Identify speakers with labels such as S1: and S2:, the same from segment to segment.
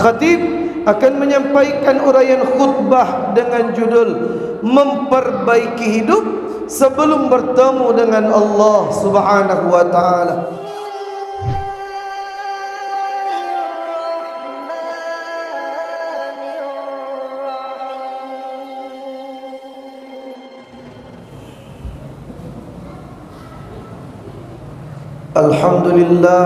S1: Khatib akan menyampaikan uraian khutbah dengan judul Memperbaiki Hidup Sebelum Bertemu dengan Allah Subhanahu wa Ta'ala. Alhamdulillah,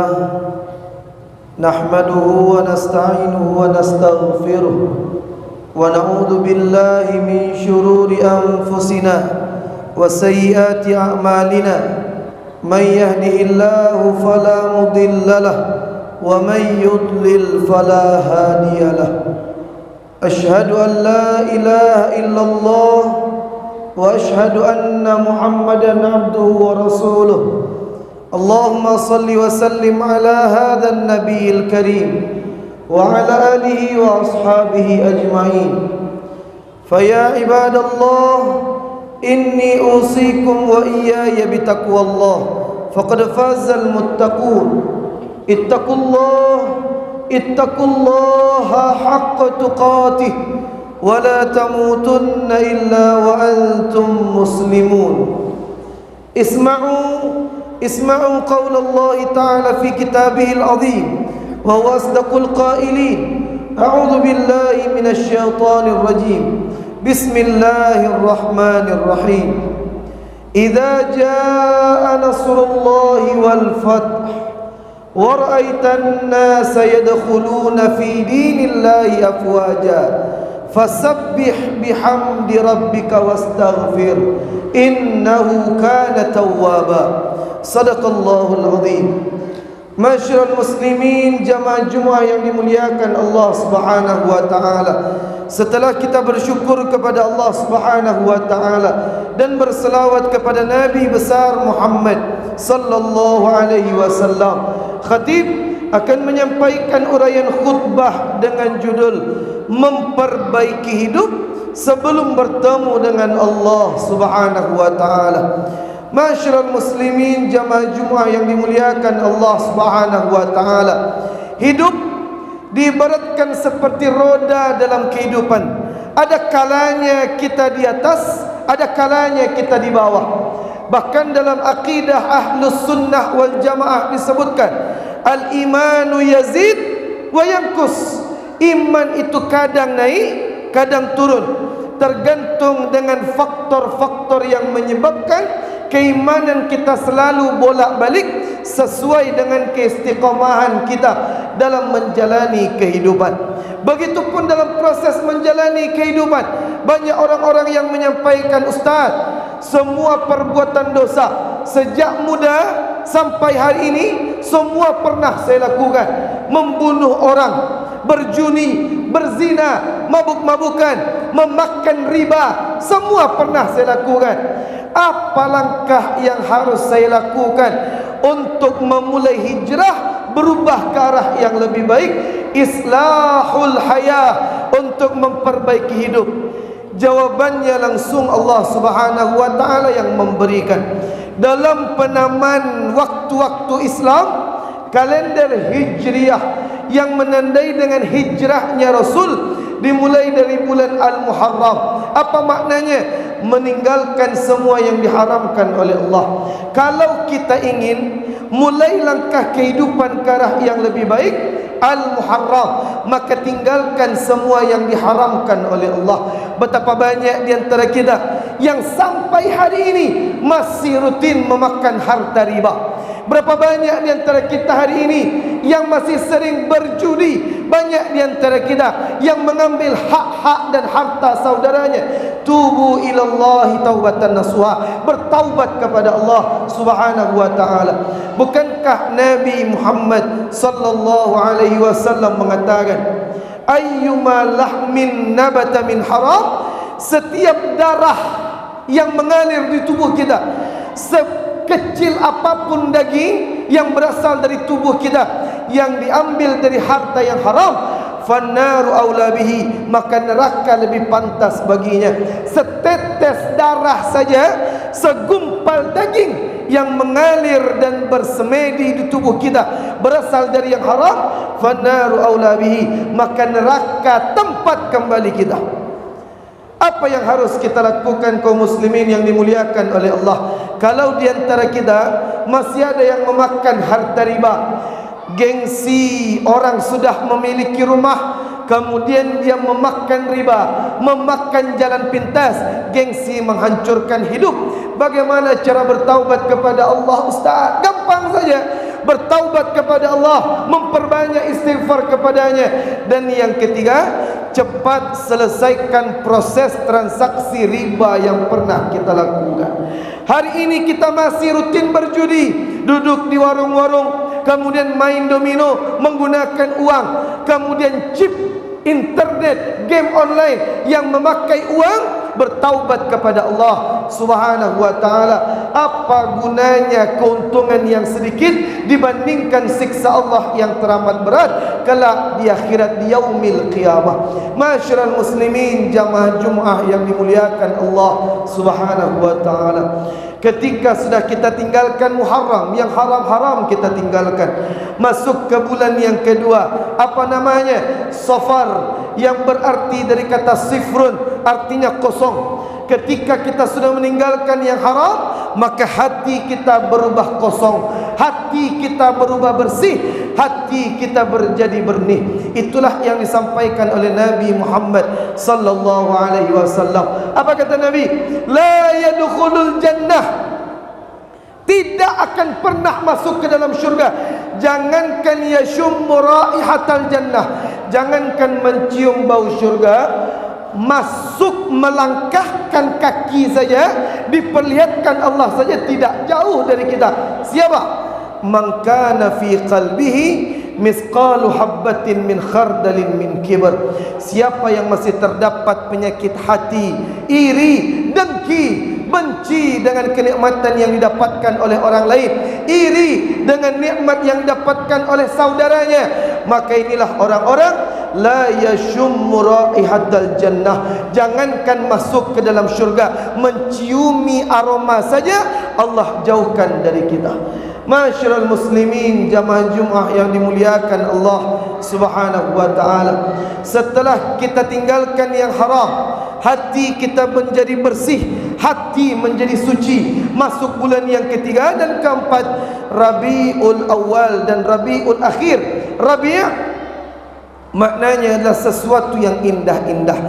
S1: nahmaduhu wa nasta'inuhu wa nastaghfiruh wa na'udzu billahi min shururi anfusina wa sayyiati a'malina. Man yahdihillahu fala mudilla lahu wa man yudlil fala hadiya lahu. Ashhadu an la ilaha illallah wa ashhadu anna Muhammadan abduhu wa rasuluh. اللهم صل وسلم على هذا النبي الكريم وعلى آله وأصحابه أجمعين. فيا عباد الله، إني أوصيكم وإياي بتقوى الله، فقد فاز المتقون. اتقوا الله حق تقاته ولا تموتن إلا وأنتم مسلمون. اسمعوا قول الله تعالى في كتابه العظيم وهو أصدق القائلين. أعوذ بالله من الشيطان الرجيم. بسم الله الرحمن الرحيم. إذا جاء نصر الله والفتح ورأيت الناس يدخلون في دين الله أفواجا فسبح بحمد ربك واستغفر إنه كان توابا. Sadaqallahul azim. Masyarul muslimin, jamaah Jumaah yang dimuliakan Allah Subhanahu wa taala. Setelah kita bersyukur kepada Allah Subhanahu wa taala dan berselawat kepada Nabi besar Muhammad sallallahu alaihi wasallam, khatib akan menyampaikan uraian khutbah dengan judul Memperbaiki Hidup Sebelum Bertemu dengan Allah Subhanahu wa taala. Masyarul muslimin, jamaah Jumaah yang dimuliakan Allah Subhanahu wa taala. Hidup diibaratkan seperti roda dalam kehidupan. Ada kalanya kita di atas, ada kalanya kita di bawah. Bahkan dalam akidah Ahlus Sunnah wal Jamaah disebutkan, al-imanu yazid wa yanqus. Iman itu kadang naik, kadang turun, tergantung dengan faktor-faktor yang menyebabkan keimanan kita selalu bolak-balik sesuai dengan keistiqomahan kita dalam menjalani kehidupan. Begitupun dalam proses menjalani kehidupan, banyak orang-orang yang menyampaikan, Ustaz, semua perbuatan dosa sejak muda sampai hari ini semua pernah saya lakukan. Membunuh orang, berjudi, berzina, mabuk-mabukan, memakan riba, semua pernah saya lakukan. Apa langkah yang harus saya lakukan untuk memulai hijrah, berubah ke arah yang lebih baik? Islahul hayah, untuk memperbaiki hidup. Jawabannya langsung Allah Subhanahu wa taala yang memberikan. Dalam penamaan waktu-waktu Islam, kalender Hijriah yang menandai dengan hijrahnya Rasul dimulai dari bulan Al-Muharram. Apa maknanya? Meninggalkan semua yang diharamkan oleh Allah. Kalau kita ingin mulai langkah kehidupan ke arah yang lebih baik, Al-Muharram, maka tinggalkan semua yang diharamkan oleh Allah. Betapa banyak di antara kita yang sampai hari ini masih rutin memakan harta riba. Berapa banyak di antara kita hari ini yang masih sering berjudi. Banyak di antara kita yang mengambil hak-hak dan harta saudaranya. Tubu ilallahi taubatan nasuha, bertaubat kepada Allah Subhanahu wa taala. Bukankah Nabi Muhammad sallallahu alaihi wasallam mengatakan, ayyuma lahmin nabata min haram, setiap darah yang mengalir di tubuh kita, sekecil apapun daging yang berasal dari tubuh kita yang diambil dari harta yang haram, fannaru aula bihi, maka neraka lebih pantas baginya. Setetes darah saja, segumpal daging yang mengalir dan bersemedi di tubuh kita berasal dari yang haram, fannaru aula bihi, maka neraka tempat kembali kita. Apa yang harus kita lakukan kaum muslimin yang dimuliakan oleh Allah? Kalau di antara kita masih ada yang memakan harta riba, gengsi orang sudah memiliki rumah, kemudian dia memakan riba, memakan jalan pintas, gengsi menghancurkan hidup. Bagaimana cara bertaubat kepada Allah, Ustaz? Gampang saja. Bertaubat kepada Allah, memperbanyak istighfar kepadanya. Dan yang ketiga, cepat selesaikan proses transaksi riba yang pernah kita lakukan. Hari ini kita masih rutin berjudi, duduk di warung-warung, kemudian main domino menggunakan uang, kemudian chip internet, game online yang memakai uang. Bertaubat kepada Allah Subhanahu wa ta'ala. Apa gunanya keuntungan yang sedikit dibandingkan siksa Allah yang teramat berat kelak di akhirat, di yaumil qiyamah. Masyiral muslimin jamaah Jumat yang dimuliakan Allah Subhanahu wa ta'ala, ketika sudah kita tinggalkan Muharram, yang haram-haram kita tinggalkan, masuk ke bulan yang kedua, apa namanya? Safar, yang berarti dari kata sifrun, artinya kosong. Ketika kita sudah meninggalkan yang haram, maka hati kita berubah kosong, hati kita berubah bersih, hati kita menjadi benih. Itulah yang disampaikan oleh Nabi Muhammad sallallahu alaihi wasallam. Apa kata Nabi? La yadkhulul jannah, tidak akan pernah masuk ke dalam syurga. Jangankan yashummu raihatal jannah, jangankan mencium bau syurga, masuk melangkahkan kaki saja, diperlihatkan Allah saja tidak jauh dari kita. Siapa? Man kana fi qalbihi misqalu habbatin min khardalin min kibr. Siapa yang masih terdapat penyakit hati, iri, dengki, benci dengan kenikmatan yang didapatkan oleh orang lain, iri dengan nikmat yang didapatkan oleh saudaranya, maka inilah orang-orang la yashummu raihatal jannah. Jangankan masuk ke dalam syurga, menciumi aroma saja Allah jauhkan dari kita. Masyiral muslimin jamaah Jumat yang dimuliakan Allah Subhanahu wa ta'ala, setelah kita tinggalkan yang haram, hati kita menjadi bersih, hati menjadi suci. Masuk bulan yang ketiga dan keempat, Rabiul Awal dan Rabiul Akhir. Rabi' maknanya adalah sesuatu yang indah-indah.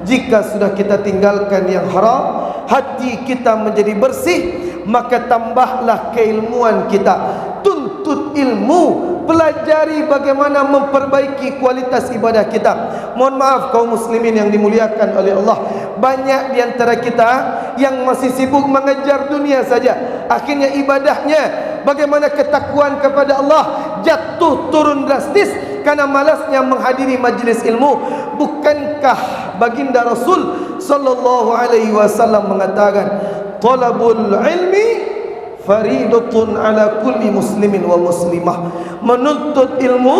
S1: Jika sudah kita tinggalkan yang haram, hati kita menjadi bersih, maka tambahlah keilmuan kita. Tuntut ilmu, pelajari bagaimana memperbaiki kualitas ibadah kita. Mohon maaf kaum muslimin yang dimuliakan oleh Allah, banyak di antara kita yang masih sibuk mengejar dunia saja. Akhirnya ibadahnya, bagaimana ketakwaan kepada Allah, jatuh turun drastis karena malasnya menghadiri majlis ilmu. Bukankah baginda Rasul sallallahu alaihi wasallam mengatakan, talabul ilmi faridatun ala kulli muslimin wa muslimah. Menuntut ilmu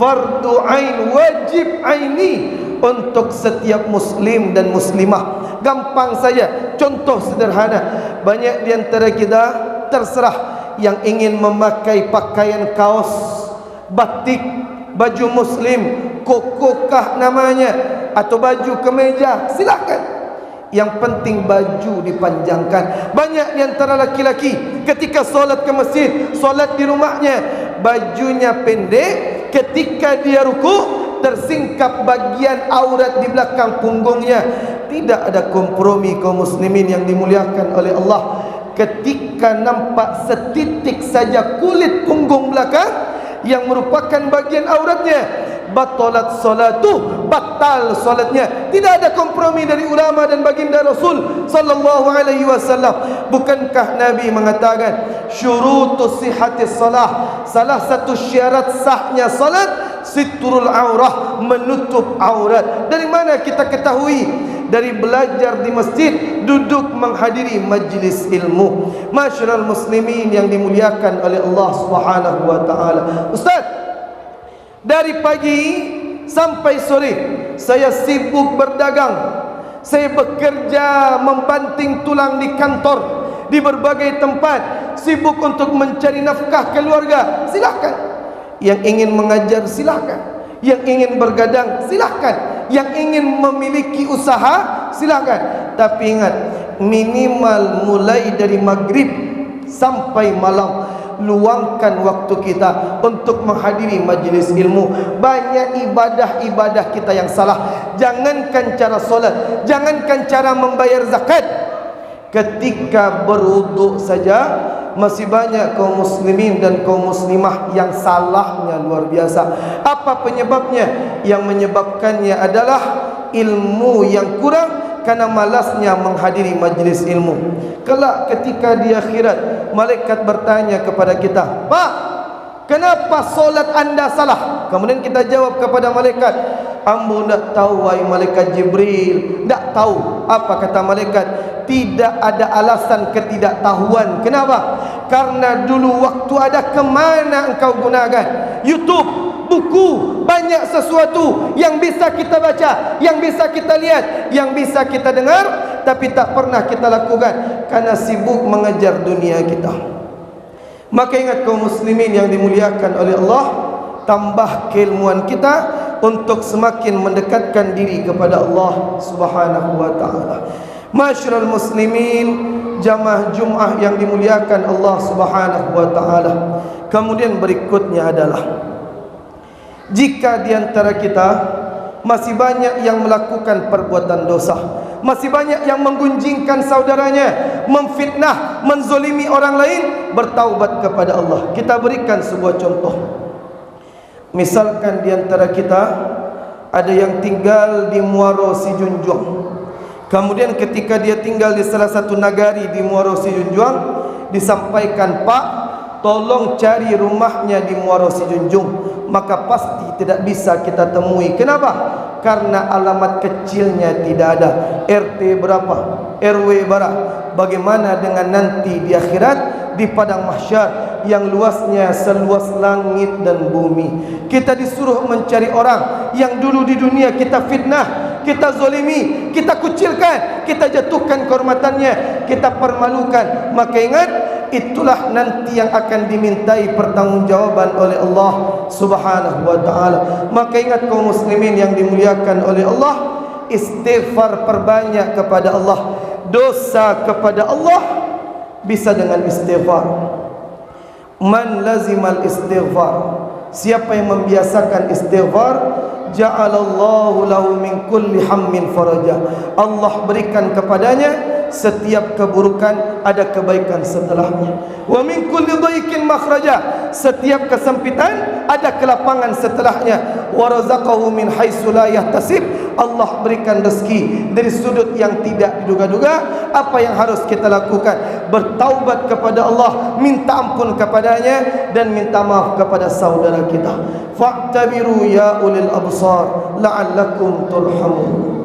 S1: fardu ain, wajib aini untuk setiap muslim dan muslimah. Gampang saja, contoh sederhana. Banyak di antara kita terserah yang ingin memakai pakaian kaos, batik, baju muslim, kokokah namanya, atau baju kemeja, silakan. Yang penting baju dipanjangkan. Banyak di antara laki-laki ketika solat ke masjid, solat di rumahnya, bajunya pendek. Ketika dia ruku, tersingkap bagian aurat di belakang punggungnya. Tidak ada kompromi kaum muslimin yang dimuliakan oleh Allah. Ketika nampak setitik saja kulit punggung belakang yang merupakan bagian auratnya, batalat salatuh, batal salatnya. Tidak ada kompromi dari ulama dan baginda Rasul sallallahu alaihi wasallam. Bukankah Nabi mengatakan syurutus sihhatis salah, salah satu syarat sahnya salat sitrul aurah, menutup aurat. Dari mana kita ketahui? Dari belajar di masjid, duduk menghadiri majlis ilmu. Masyiral muslimin yang dimuliakan oleh Allah Subhanahu wa taala. Ustaz, dari pagi sampai sore saya sibuk berdagang, saya bekerja membanting tulang di kantor, di berbagai tempat. sibuk untuk mencari nafkah keluarga, silahkan. Yang ingin mengajar, silahkan. Yang ingin bergadang, silahkan. Yang ingin memiliki usaha, silahkan. Tapi ingat, minimal mulai dari maghrib sampai malam, luangkan waktu kita untuk menghadiri majlis ilmu. Banyak ibadah-ibadah kita yang salah. Jangankan cara solat, jangankan cara membayar zakat, ketika berwuduk saja masih banyak kaum muslimin dan kaum muslimah yang salahnya luar biasa. Apa penyebabnya? Yang menyebabkannya adalah ilmu yang kurang, karena malasnya menghadiri majlis ilmu. Kelak ketika di akhirat, malaikat bertanya kepada kita, "Pak, kenapa solat anda salah?" Kemudian kita jawab kepada malaikat, "Ambo tak tahu wahai malaikat Jibril." Tak tahu. Apa kata malaikat? Tidak ada alasan ketidaktahuan. Kenapa? Karena dulu waktu ada, kemana engkau gunakan? YouTube, buku, banyak sesuatu yang bisa kita baca, yang bisa kita lihat, yang bisa kita dengar, tapi tak pernah kita lakukan karena sibuk mengejar dunia kita. Maka ingat kaum muslimin yang dimuliakan oleh Allah, tambah keilmuan kita untuk semakin mendekatkan diri kepada Allah Subhanahu wa taala. Masyarul muslimin, jamaah Jumat yang dimuliakan Allah Subhanahu wa taala. Kemudian berikutnya adalah, jika di antara kita masih banyak yang melakukan perbuatan dosa, masih banyak yang menggunjingkan saudaranya, memfitnah, menzolimi orang lain, bertaubat kepada Allah. Kita berikan sebuah contoh. Misalkan di antara kita ada yang tinggal di Muaro Sijunjuang. Kemudian ketika dia tinggal di salah satu nagari di Muaro Sijunjuang, disampaikan, "Pak, tolong cari rumahnya di Muaro Sijunjung." Maka pasti tidak bisa kita temui. Kenapa? Karena alamat kecilnya tidak ada. RT berapa? RW berapa? Bagaimana dengan nanti di akhirat, di padang mahsyar yang luasnya seluas langit dan bumi? Kita disuruh mencari orang yang dulu di dunia kita fitnah, kita zolimi, kita kucilkan, kita jatuhkan kehormatannya, kita permalukan. Maka ingat, itulah nanti yang akan dimintai pertanggungjawaban oleh Allah Subhanahu wa taala. Maka ingat kaum muslimin yang dimuliakan oleh Allah, istighfar perbanyak kepada Allah. Dosa kepada Allah bisa dengan istighfar. Man lazimal istighfar, siapa yang membiasakan istighfar, ja'alallahu lahu min kulli hammin faraja. Allah berikan kepadanya setiap keburukan ada kebaikan setelahnya. Wa min kulli dhaikin makhraja, setiap kesempitan ada kelapangan setelahnya. Wa razaqahu min haitsu la yahtasib, Allah berikan rezeki dari sudut yang tidak diduga-duga. Apa yang harus kita lakukan? Bertaubat kepada Allah, minta ampun kepadanya, dan minta maaf kepada saudara kita. Fa'tabiru ya ulil absar la'allakum turhamun.